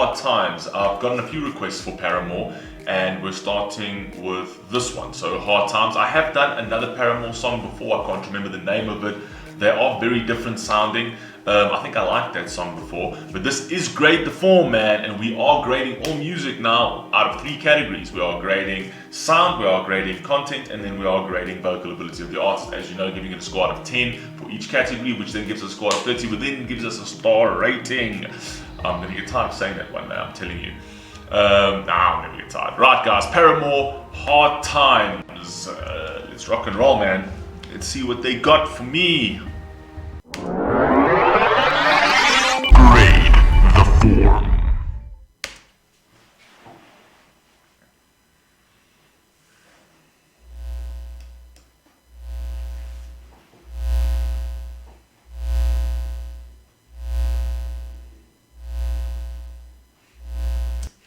Hard Times. I've gotten a few requests for Paramore, and we're starting with this one. So Hard Times. I have done another Paramore song before. I can't remember the name of it. They are very different sounding. I think I liked that song before, but this is Grade the Form, man, and we are grading all music now out of 3 categories. We are grading sound, we are grading content, and then we are grading vocal ability of the artist. As you know, giving it a score out of 10 for each category, which then gives us a score of 30, which then gives us a star rating. I'm gonna get tired of saying that one day, I'm telling you. I'm gonna get tired. Right, guys, Paramore, Hard Times. Let's rock and roll, man. Let's see what they got for me. Form.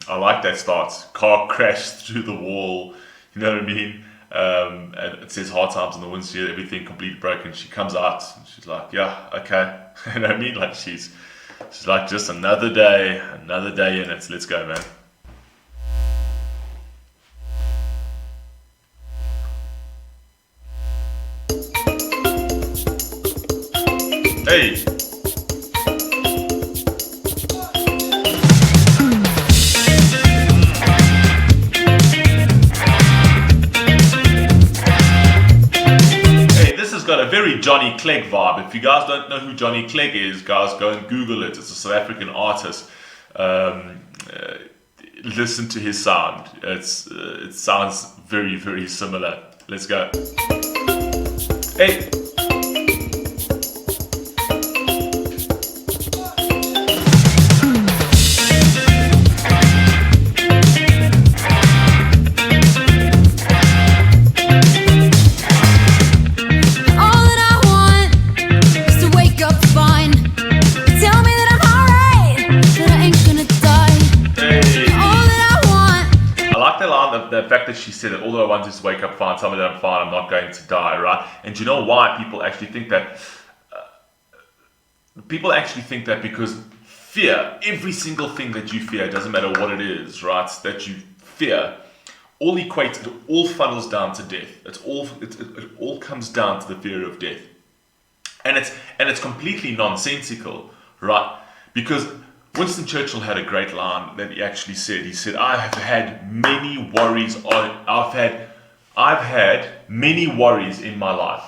I like that start. Car crashed through the wall. You know what I mean? And it says Hard Times on the windshield, everything completely broken. She comes out and she's like, yeah, okay. You know what I mean? Like she's like, just another day in it. Let's go, man. Hey. Got a very Johnny Clegg vibe. If you guys don't know who Johnny Clegg is, guys, go and Google it. It's a South African artist. Listen to his sound. It sounds very, very similar. Let's go. Hey. The fact that she said that although I want to wake up fine, tell me that I'm fine, I'm not going to die, right? And you know why people actually think that? People actually think that because fear, every single thing that you fear, doesn't matter what it is, right? That you fear, all equates, it all funnels down to death. It all comes down to the fear of death, and it's completely nonsensical, right? Because Winston Churchill had a great line that he actually said. He said, I've had many worries in my life,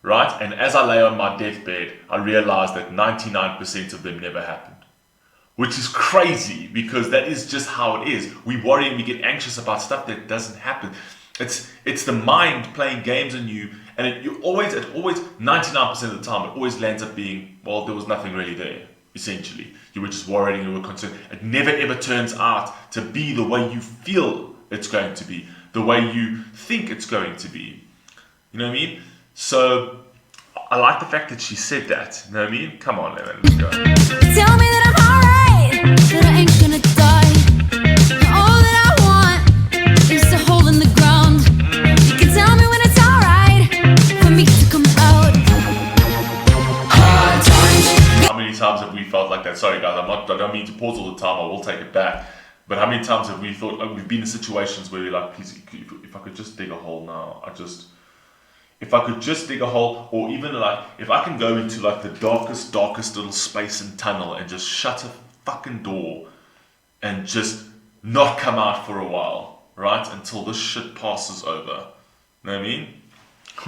right? And as I lay on my deathbed, I realized that 99% of them never happened. Which is crazy, because that is just how it is. We worry and we get anxious about stuff that doesn't happen. It's the mind playing games on you, and it always 99% of the time, it always lands up being, well, there was nothing really there. Essentially, you were just worried and you were concerned. It never ever turns out to be the way you feel it's going to be, the way you think it's going to be. You know what I mean? So I like the fact that she said that. You know what I mean? Come on, man, let's go. Tell me that I'm alright, that I ain't gonna die. All that I want is a hole in the ground. You can tell me when it's alright for me to come out. Hard times. How many times have we felt like that? Sorry guys, I don't mean to pause all the time, I will take it back. But how many times have we thought, we've been in situations where we're like, please, if I could just dig a hole now, if I could just dig a hole, or even like, if I can go into like the darkest little space and tunnel and just shut a fucking door and just not come out for a while, right? Until this shit passes over. You know what I mean?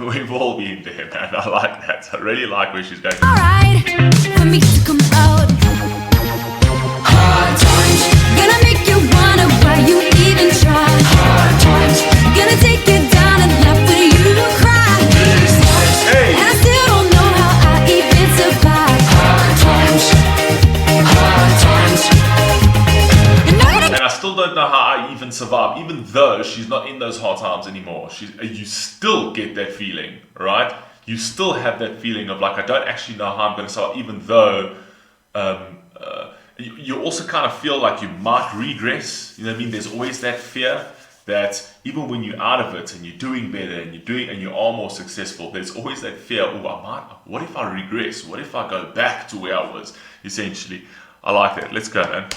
We've all been there, man. I like that. I really like where she's going. Alright, for me to come out. Hard times, gonna make you wonder why you even try. Hard times, gonna take you down and laugh for you to cry. Hey. And I still don't know how I even survive. Hard times, hard times. And I still don't know how I even survive, even though she's not in those hard times anymore. You still get that feeling, right? You still have that feeling of like, I don't actually know how I'm going to survive, even though you also kind of feel like you might regress. You know what I mean? There's always that fear that even when you're out of it and you're doing better and you are more successful, there's always that fear, what if I regress? What if I go back to where I was, essentially? I like that. Let's go, man.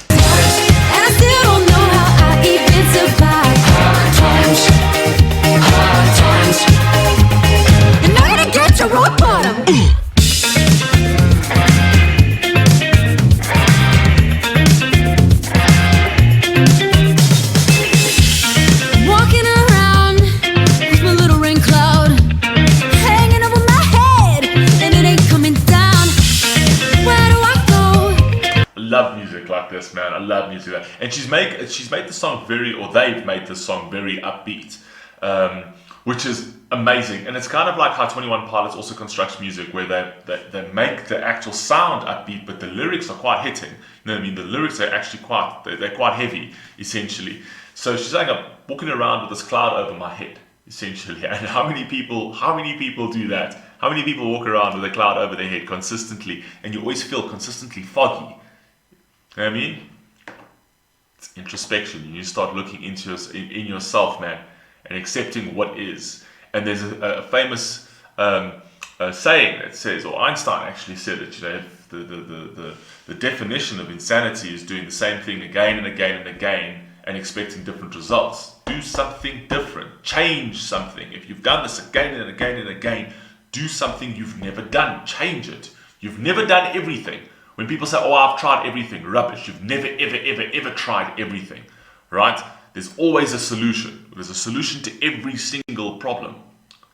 And I still don't know how I even survive. Hard times. And I'm gonna get your rock bottom. Walking around with my little rain cloud hanging over my head, and it ain't coming down. Where do I go? I love music like this, man. I love music like that. And she's made the song they've made this song very upbeat, which is amazing. And it's kind of like how 21 Pilots also constructs music, where they make the actual sound upbeat, but the lyrics are quite hitting. You know what I mean? The lyrics are actually they're quite heavy, essentially. So she's saying, I'm walking around with this cloud over my head, essentially. And how many people do that? How many people walk around with a cloud over their head consistently, and you always feel consistently foggy? You know what I mean? It's introspection. You start looking into in yourself, man, and accepting what is. And there's a famous saying that says, or Einstein actually said it, you know, the definition of insanity is doing the same thing again and again and again and expecting different results. Do something different. Change something. If you've done this again and again and again, do something you've never done. Change it. You've never done everything. When people say, oh, I've tried everything, rubbish. You've never, ever, ever, ever tried everything, right? There's always a solution. There's a solution to every single problem.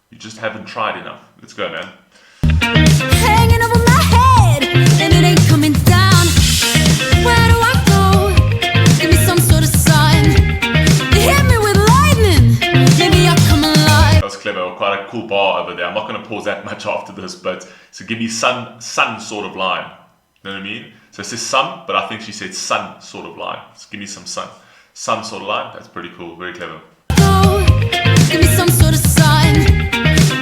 You just haven't tried enough. Let's go, man. Hanging over my head, and it ain't coming down. Where do I go? Give me some sort of sign. You hit me with lightning, maybe I'll come alive. That was clever. Quite a cool bar over there. I'm not going to pause that much after this, but so give me sun sort of line. You know what I mean? So it says sun, but I think she said sun sort of line. So give me some sun sort of line. That's pretty cool. Very clever. Go, give me some sort of sign.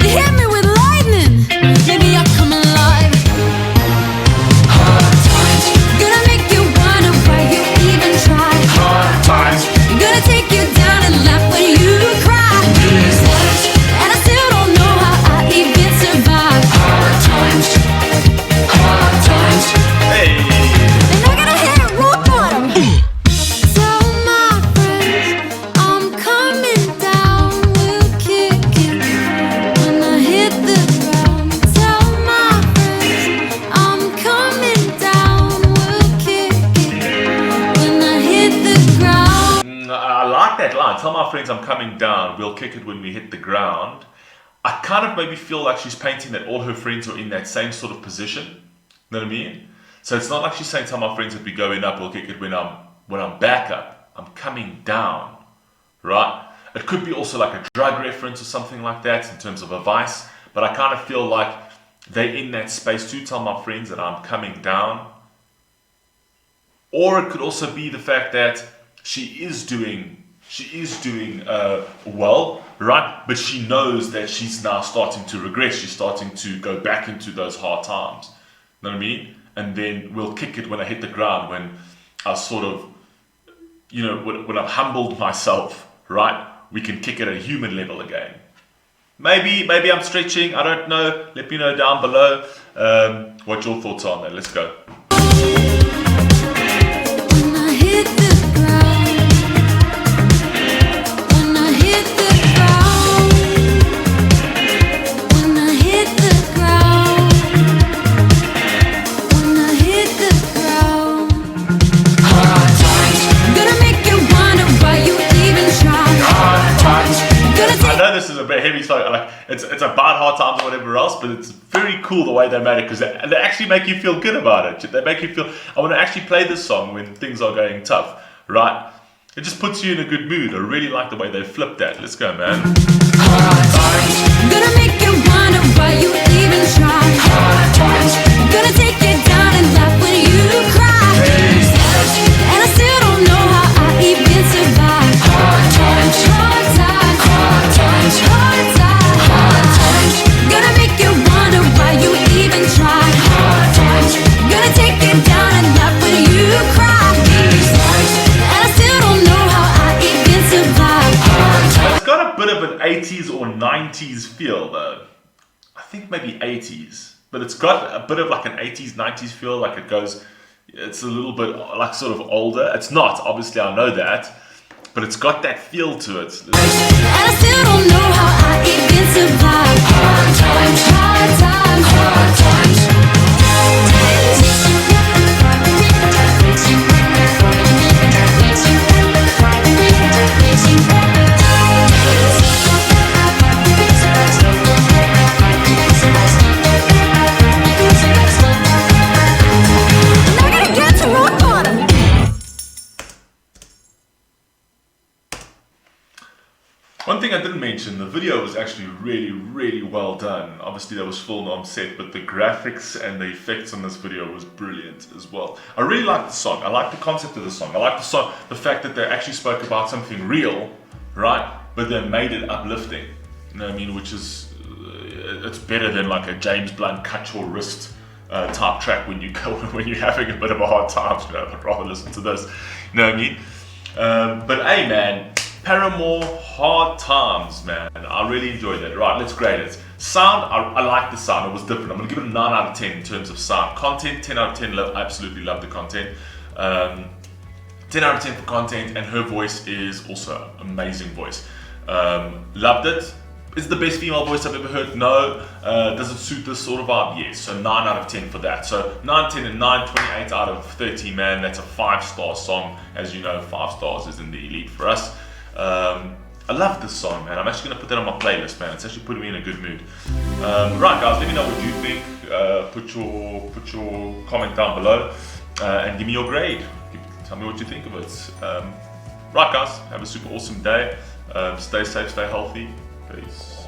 You hit me with lightning, maybe I'll come alive. Hard times, gonna make you wonder why you even try. Hard times. Gonna take you down and laugh when you cry. And I still don't know how I even survive. Hard times. Hey. And I gotta hit rock bottom. Tell my friends I'm coming down. We'll kick it when I hit the ground. Tell my friends I'm coming down. We'll kick it when I hit the ground. I like that line. Tell my friends I'm coming down. We'll kick it when we hit the ground. I kind of maybe feel like she's painting that all her friends are in that same sort of position. You know what I mean? So it's not like she's saying, tell my friends that we're going up, we'll kick it when I'm back up. I'm coming down, right? It could be also like a drug reference or something like that in terms of a vice, but I kind of feel like they're in that space to tell my friends that I'm coming down. Or it could also be the fact that she is doing well, right? But she knows that she's now starting to regress. She's starting to go back into those hard times. You know what I mean? And then we'll kick it when I hit the ground, when I sort of, you know, when I've humbled myself, right? We can kick it at a human level again. Maybe I'm stretching, I don't know. Let me know down below what your thoughts are on that. Let's go. When I hit the ground, when I hit the ground, when I hit the ground, when I hit the ground. Hard times, gonna make you wonder why you even try. Hard times, I know this is a bit heavy, so like it's about hard times or whatever else, but it's very cool the way they made it, because they actually make you feel good about it. They make you feel, I want to actually play this song when things are going tough, right? It just puts you in a good mood. I really like the way they flipped that. Let's go, man. hard times, gonna make you wonder why you even try. Hard times, gonna take you down and laugh when you cry. And I still don't know how I even survive. Hard times, hard times, hard times, hard times, hard times, gonna make you wonder why you even try. Hard times, gonna take you down and laugh when you cry. And I still don't know how I even survive. Hard times. It's got a bit of an 80s or 90s feel, though. I think maybe 80s, but it's got a bit of like an 80s, 90s feel, like it goes, it's a little bit like sort of older. It's not, obviously I know that, but it's got that feel to it. And I still don't know how I even survive. Hard times, hard times, hard times. One thing I didn't mention, the video was actually really well done. Obviously that was filmed on set, but the graphics and the effects on this video was brilliant as well. I really like the song. I like the concept of the song. I like the song, the fact that they actually spoke about something real, right? But they made it uplifting. You know what I mean? Which is, it's better than like a James Blunt cut your wrist type track when you're having a bit of a hard time. You know, I'd rather listen to this. You know what I mean? But hey, man. Paramore, Hard Times, man. I really enjoyed that. Right, let's grade it. Sound, I like the sound. It was different. I'm going to give it a 9 out of 10 in terms of sound. Content, 10 out of 10. I absolutely love the content. 10 out of 10 for content, and her voice is also an amazing voice. Loved it. Is it the best female voice I've ever heard? No. Does it suit this sort of vibe? Yes. So 9 out of 10 for that. So 9, 10, and 9, 28 out of 30, man. That's a 5-star song. As you know, 5 stars is in the elite for us. I love this song, man. I'm actually going to put that on my playlist, man. It's actually putting me in a good mood. Right, guys, let me know what you think. Put your comment down below and give me your grade. Tell me what you think of it. Right, guys, have a super awesome day. Stay safe, stay healthy. Peace.